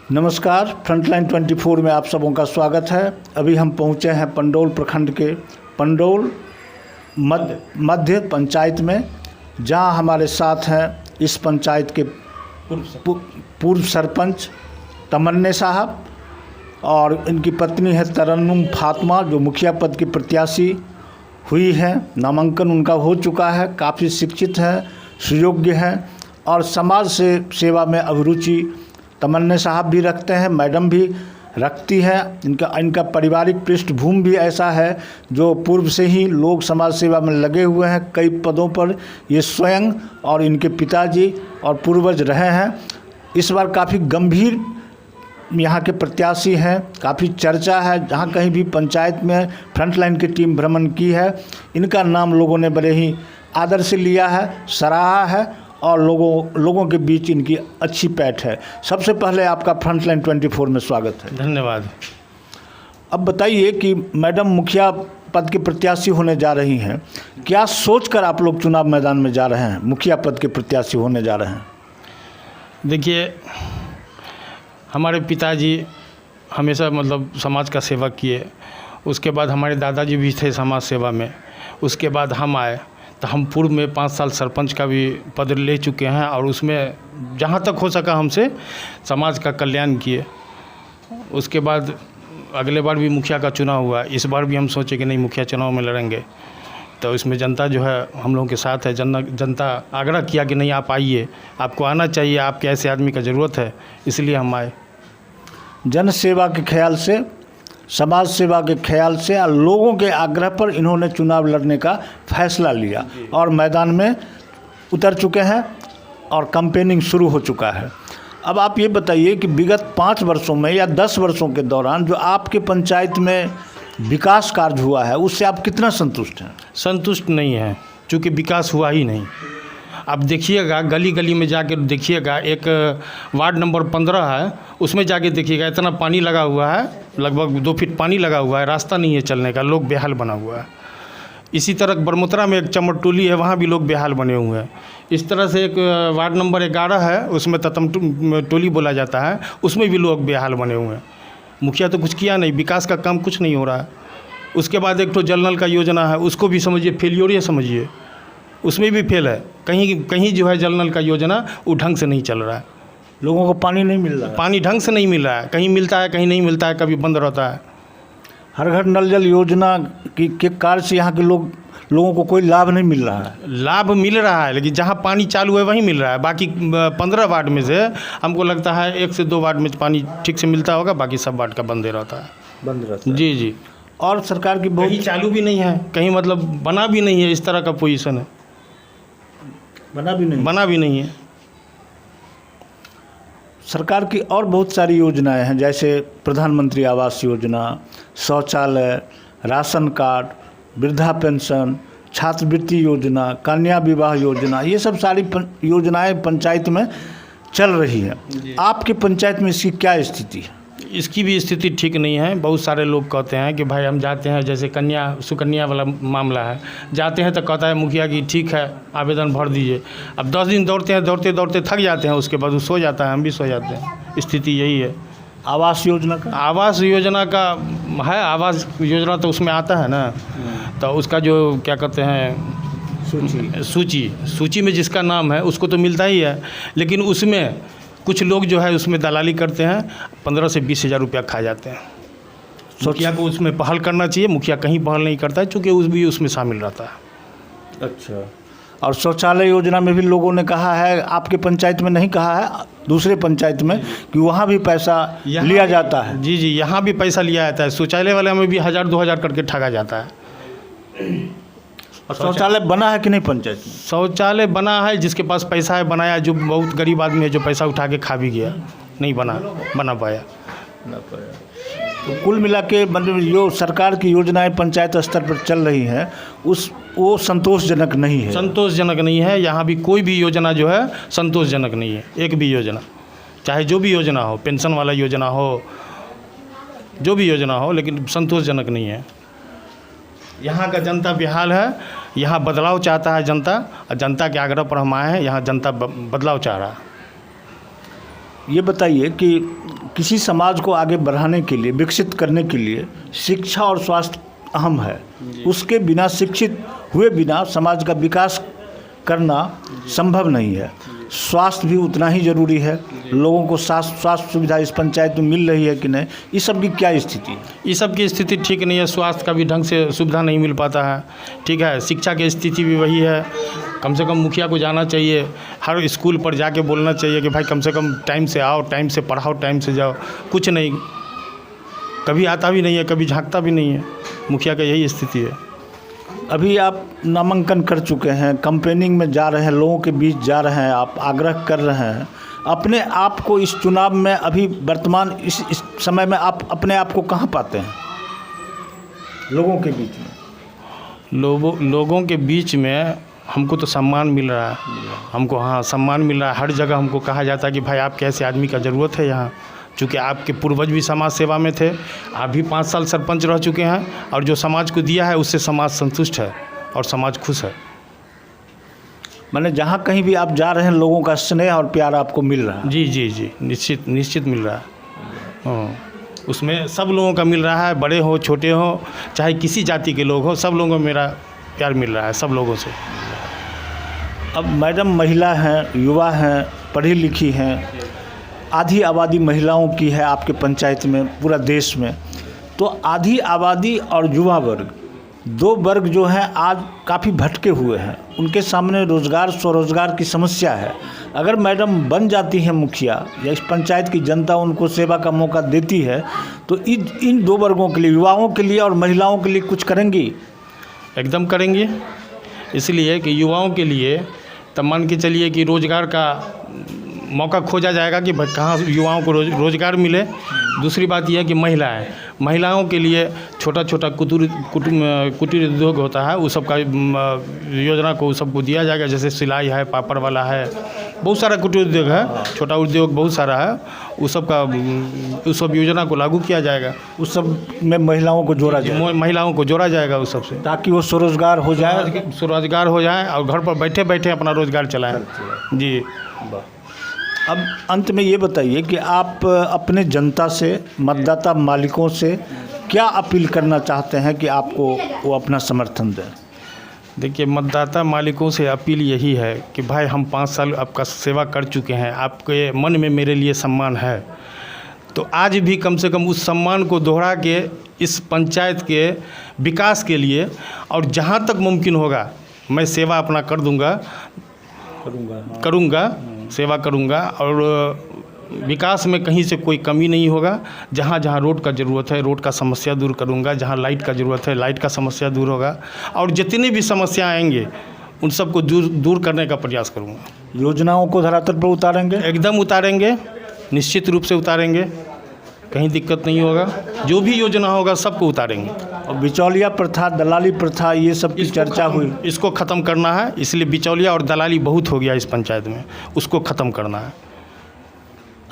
नमस्कार, फ्रंटलाइन 24 में आप सबों का स्वागत है। अभी हम पहुंचे हैं पंडौल प्रखंड के पंडौल मध्य पंचायत में, जहां हमारे साथ हैं इस पंचायत के पूर्व सरपंच तमन्ने साहब और इनकी पत्नी है तरन्नुम फातिमा, जो मुखिया पद की प्रत्याशी हुई है। नामांकन उनका हो चुका है, काफ़ी शिक्षित है, सुयोग्य है और समाज से सेवा में अभिरुचि तमन्ने साहब भी रखते हैं, मैडम भी रखती है। इनका पारिवारिक पृष्ठभूमि भी ऐसा है जो पूर्व से ही लोग समाज सेवा में लगे हुए हैं। कई पदों पर ये स्वयं और इनके पिताजी और पूर्वज रहे हैं। इस बार काफ़ी गंभीर यहाँ के प्रत्याशी हैं, काफ़ी चर्चा है। जहाँ कहीं भी पंचायत में फ्रंटलाइन की टीम भ्रमण की है, इनका नाम लोगों ने बड़े ही आदर से लिया है, सराहा है और लोगों के बीच इनकी अच्छी पैठ है। सबसे पहले आपका फ्रंटलाइन 24 में स्वागत है। धन्यवाद। अब बताइए कि मैडम मुखिया पद के प्रत्याशी होने जा रही हैं, क्या सोचकर आप लोग चुनाव मैदान में जा रहे हैं, मुखिया पद के प्रत्याशी होने जा रहे हैं? देखिए, हमारे पिताजी हमेशा समाज का सेवा किए। उसके बाद हमारे दादाजी भी थे समाज सेवा में। उसके बाद हम आए तो हम पूर्व में 5 साल सरपंच का भी पद ले चुके हैं और उसमें जहाँ तक हो सका हमसे समाज का कल्याण किए। उसके बाद अगले बार भी मुखिया का चुनाव हुआ। इस बार भी हम सोचे कि नहीं, मुखिया चुनाव में लड़ेंगे। तो इसमें जनता जो है हम लोगों के साथ है। जनता आग्रह किया कि नहीं, आप आइए, आपको आना चाहिए, आपके ऐसे आदमी का ज़रूरत है, इसलिए हम आए। जन सेवा के ख्याल से, समाज सेवा के ख्याल से और लोगों के आग्रह पर इन्होंने चुनाव लड़ने का फैसला लिया और मैदान में उतर चुके हैं और कैंपेनिंग शुरू हो चुका है। अब आप ये बताइए कि विगत 5 वर्षों में या 10 वर्षों के दौरान जो आपके पंचायत में विकास कार्य हुआ है, उससे आप कितना संतुष्ट हैं? संतुष्ट नहीं है, चूँकि विकास हुआ ही नहीं। आप देखिएगा, गली गली में जाके देखिएगा, एक वार्ड नंबर 15 है, उसमें जाके देखिएगा, इतना पानी लगा हुआ है, लगभग 2 फीट पानी लगा हुआ है, रास्ता नहीं है चलने का, लोग बेहाल बना हुआ है। इसी तरह बरमुत्रा में एक चमर टोली है, वहाँ भी लोग बेहाल बने हुए हैं। इस तरह से एक वार्ड नंबर 11 है, उसमें ततम टोली बोला जाता है, उसमें भी लोग बेहाल बने हुए हैं। मुखिया तो कुछ किया नहीं, विकास का काम कुछ नहीं हो रहा है। उसके बाद एक तो जल नल का योजना है, उसको भी समझिए फेलियर ही समझिए, उसमें भी फेल है। कहीं जो है जल नल का योजना वो ढंग से नहीं चल रहा है। लोगों को पानी नहीं मिल रहा है, पानी ढंग से नहीं मिल रहा है, कहीं मिलता है कहीं नहीं मिलता है, कभी बंद रहता है। हर घर नल जल योजना के कार्य से यहाँ के लोगों को कोई लाभ नहीं मिल रहा है। लाभ मिल रहा है, लेकिन जहाँ पानी चालू है वहीं मिल रहा है। बाकी 15 वार्ड में से हमको लगता है 1 से 2 वार्ड में पानी ठीक से मिलता होगा, बाकी सब वार्ड का बंद रहता है। बंद रहता है, जी जी। और सरकार की कहीं चालू भी नहीं है, कहीं बना भी नहीं है। इस तरह का पोजीशन है, बना भी नहीं है। सरकार की और बहुत सारी योजनाएं हैं, जैसे प्रधानमंत्री आवास योजना, शौचालय, राशन कार्ड, वृद्धा पेंशन, छात्रवृत्ति योजना, कन्या विवाह योजना, ये सब सारी योजनाएं पंचायत में चल रही है। आपके पंचायत में इसकी क्या स्थिति है? इसकी भी स्थिति ठीक नहीं है। बहुत सारे लोग कहते हैं कि भाई हम जाते हैं, जैसे सुकन्या वाला मामला है, जाते हैं तो कहता है मुखिया की ठीक है, आवेदन भर दीजिए। अब 10 दिन दौड़ते थक जाते हैं, उसके बाद वो सो जाता है, हम भी सो जाते हैं। स्थिति यही है। आवास योजना का है, आवास योजना तो उसमें आता है ना, तो उसका जो क्या कहते हैं सूची में जिसका नाम है उसको तो मिलता ही है, लेकिन उसमें कुछ लोग जो है उसमें दलाली करते हैं, 15 से 20 हज़ार रुपया खा जाते हैं। मुखिया को उसमें पहल करना चाहिए, मुखिया कहीं पहल नहीं करता है, चूँकि उसमें शामिल रहता है। अच्छा। और शौचालय योजना में भी लोगों ने कहा है, आपके पंचायत में नहीं कहा है, दूसरे पंचायत में, कि वहाँ भी पैसा लिया जाता है। जी जी, यहाँ भी पैसा लिया जाता है। शौचालय वाले में भी 1000-2000 करके ठगा जाता है। और शौचालय बना है कि नहीं पंचायत में? शौचालय बना है, जिसके पास पैसा है बनाया, जो बहुत गरीब आदमी है जो पैसा उठा के खा भी गया, नहीं बना पाया। तो कुल मिला के जो सरकार की योजनाएं पंचायत स्तर पर चल रही हैं वो संतोषजनक नहीं है। संतोषजनक नहीं है। यहाँ भी कोई भी योजना जो है संतोषजनक नहीं है। एक भी योजना, चाहे जो भी योजना हो, पेंशन वाला योजना हो, जो भी योजना हो, लेकिन संतोषजनक नहीं है। यहाँ का जनता बेहाल है। यहाँ बदलाव चाहता है जनता, और जनता के आग्रह पर हम आए हैं। यहाँ जनता बदलाव चाह रहा है। ये बताइए कि किसी समाज को आगे बढ़ाने के लिए, विकसित करने के लिए शिक्षा और स्वास्थ्य अहम है। उसके बिना, शिक्षित हुए बिना समाज का विकास करना संभव नहीं है। स्वास्थ्य भी उतना ही ज़रूरी है। लोगों को स्वास्थ्य सुविधा इस पंचायत में मिल रही है कि नहीं, इस सब की क्या स्थिति है? ये सब की स्थिति ठीक नहीं है। स्वास्थ्य का भी ढंग से सुविधा नहीं मिल पाता है, ठीक है। शिक्षा की स्थिति भी वही है। कम से कम मुखिया को जाना चाहिए, हर स्कूल पर जाके बोलना चाहिए कि भाई कम से कम टाइम से आओ, टाइम से पढ़ाओ, टाइम से जाओ। कुछ नहीं, कभी आता भी नहीं है, कभी झांकता भी नहीं है। मुखिया का यही स्थिति है। अभी आप नामांकन कर चुके हैं, कैंपेनिंग में जा रहे हैं, लोगों के बीच जा रहे हैं, आप आग्रह कर रहे हैं। अपने आप को इस चुनाव में, अभी वर्तमान इस समय में आप अपने आप को कहाँ पाते हैं लोगों के बीच में? लोगों के बीच में हमको तो सम्मान मिल रहा है। हमको, हाँ, सम्मान मिल रहा है। हर जगह हमको कहा जाता है कि भाई आपके ऐसे आदमी का ज़रूरत है यहाँ। चूँकि आपके पूर्वज भी समाज सेवा में थे, आप भी 5 साल सरपंच रह चुके हैं, और जो समाज को दिया है उससे समाज संतुष्ट है और समाज खुश है। मैंने जहाँ कहीं भी आप जा रहे हैं, लोगों का स्नेह और प्यार आपको मिल रहा है? जी जी जी, निश्चित मिल रहा है। हाँ, उसमें सब लोगों का मिल रहा है, बड़े हो छोटे हो, चाहे किसी जाति के लोग हो, सब लोगों को मेरा प्यार मिल रहा है, सब लोगों से। अब मैडम महिला हैं, युवा हैं, पढ़ी लिखी हैं, आधी आबादी महिलाओं की है आपके पंचायत में, पूरा देश में। तो आधी आबादी और युवा वर्ग, दो वर्ग जो हैं आज काफ़ी भटके हुए हैं। उनके सामने रोज़गार, स्वरोज़गार की समस्या है। अगर मैडम बन जाती हैं मुखिया, या इस पंचायत की जनता उनको सेवा का मौका देती है, तो इन दो वर्गों के लिए, युवाओं के लिए और महिलाओं के लिए कुछ करेंगी? एकदम करेंगे। इसलिए कि युवाओं के लिए तब मान के चलिए कि रोज़गार का मौका खोजा जाएगा कि कहाँ युवाओं को रोज़गार मिले। दूसरी बात यह है कि महिलाओं के लिए छोटा छोटा कुटीर उद्योग होता है, उस सब का योजना को सबको दिया जाएगा। जैसे सिलाई है, पापड़ वाला है, बहुत सारा कुटीर उद्योग है, छोटा उद्योग बहुत सारा है। उस सब योजना को लागू किया जाएगा। उस सब में महिलाओं को जोड़ा जाएगा, महिलाओं को जोड़ा जाएगा उस सब से, ताकि वो स्वरोज़गार हो जाए और घर पर बैठे बैठे अपना रोज़गार चलाएं। जी। अब अंत में ये बताइए कि आप अपने जनता से, मतदाता मालिकों से क्या अपील करना चाहते हैं कि आपको वो अपना समर्थन दें? देखिए, मतदाता मालिकों से अपील यही है कि भाई हम 5 साल आपका सेवा कर चुके हैं, आपके मन में मेरे लिए सम्मान है, तो आज भी कम से कम उस सम्मान को दोहरा के इस पंचायत के विकास के लिए, और जहाँ तक मुमकिन होगा मैं सेवा अपना करूँगा, सेवा करूँगा। और विकास में कहीं से कोई कमी नहीं होगा। जहाँ जहाँ रोड का ज़रूरत है, रोड का समस्या दूर करूँगा। जहाँ लाइट का ज़रूरत है, लाइट का समस्या दूर होगा। और जितनी भी समस्या आएंगे उन सबको दूर करने का प्रयास करूँगा। योजनाओं को धरातल पर उतारेंगे? एकदम उतारेंगे, निश्चित रूप से उतारेंगे, कहीं दिक्कत नहीं होगा। जो भी योजना होगा सबको उतारेंगे। और बिचौलिया प्रथा, दलाली प्रथा, ये सब की चर्चा हुई, इसको ख़त्म करना है। इसलिए बिचौलिया और दलाली बहुत हो गया इस पंचायत में, उसको ख़त्म करना है।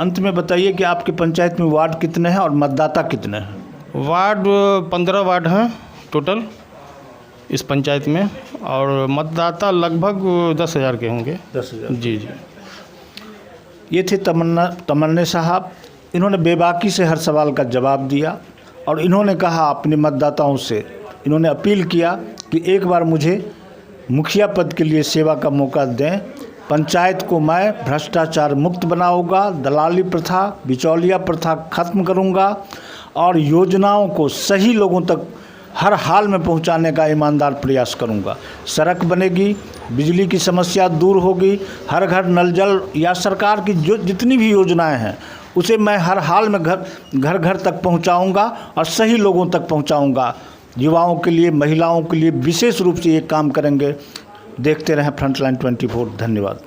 अंत में बताइए कि आपके पंचायत में वार्ड कितने हैं और मतदाता कितने हैं? वार्ड 15 वार्ड हैं टोटल इस पंचायत में, और मतदाता लगभग 10,000 के होंगे। 10,000? जी जी। ये थे तमन्ने साहब। इन्होंने बेबाकी से हर सवाल का जवाब दिया, और इन्होंने कहा अपने मतदाताओं से, इन्होंने अपील किया कि एक बार मुझे मुखिया पद के लिए सेवा का मौका दें। पंचायत को मैं भ्रष्टाचार मुक्त बनाऊंगा, दलाली प्रथा, बिचौलिया प्रथा खत्म करूंगा, और योजनाओं को सही लोगों तक हर हाल में पहुंचाने का ईमानदार प्रयास करूंगा। सड़क बनेगी, बिजली की समस्या दूर होगी, हर घर नल जल या सरकार की जो जितनी भी योजनाएं हैं उसे मैं हर हाल में घर घर तक पहुंचाऊंगा और सही लोगों तक पहुंचाऊंगा। युवाओं के लिए, महिलाओं के लिए विशेष रूप से ये काम करेंगे। देखते रहें फ्रंटलाइन 24। धन्यवाद।